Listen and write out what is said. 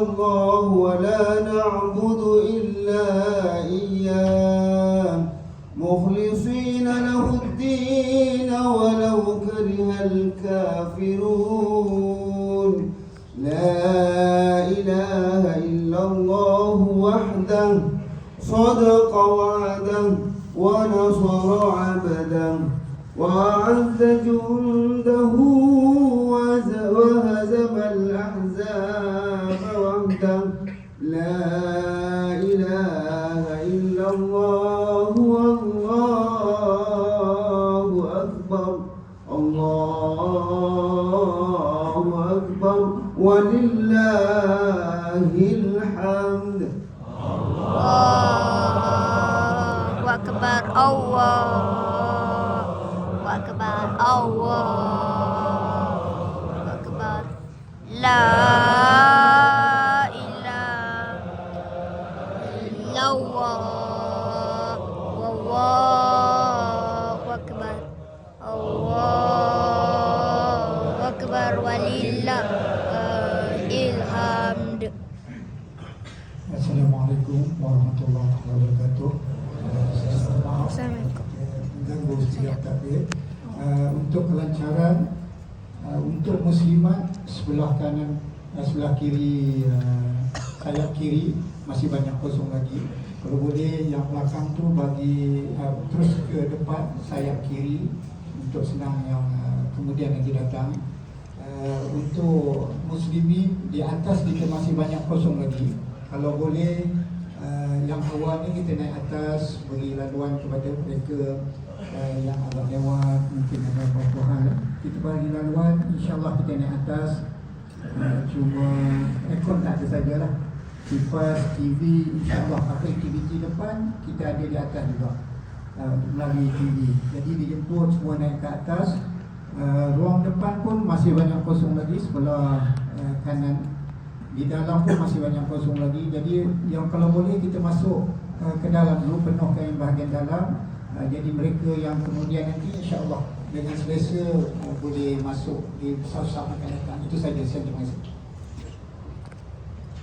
الله ولا نعبد إلا إياه مخلصين له الدين ولو كره الكافرون لا إله إلا الله وحده صدق وعده ونصر عبده وأعز جنده وهزم الأحزاب وحده لا إله إلا الله والله أكبر الله أكبر ولله الحمد الله أكبر الله أكبر الله أكبر لا إله إلا الله والله أكبر الله أكبر ولله الحمد. Assalamualaikum warahmatullahi wabarakatuh. Assalamualaikum. Mengganggu setiap takbir. Untuk kelancaran, untuk muslimat sebelah kanan, sebelah kiri, sayap kiri masih banyak kosong lagi. Kalau boleh yang belakang tu bagi terus ke depan sayap kiri untuk senang yang kemudian nanti datang. Untuk muslimin di atas kita masih banyak kosong lagi. Kalau boleh yang awal ni kita naik atas beri laluan kepada mereka yang agak lewat, mungkin ada apa-apa hal kita bagi laluan, insyaAllah kita naik atas. Cuma aircon tak ada sajalah, kipas, TV, insyaAllah apa aktiviti depan kita ada di atas juga melalui TV. Jadi dijemput semua naik ke atas. Ruang depan pun masih banyak kosong lagi sebelah kanan. Di dalam pun masih banyak kosong lagi. Jadi yang kalau boleh kita masuk ke dalam dulu, penuhkan yang bahagian dalam. Jadi mereka yang kemudian nanti insya-Allah dengan selesa boleh masuk di saf-saf akan datang. Itu saja, saya terima kasih.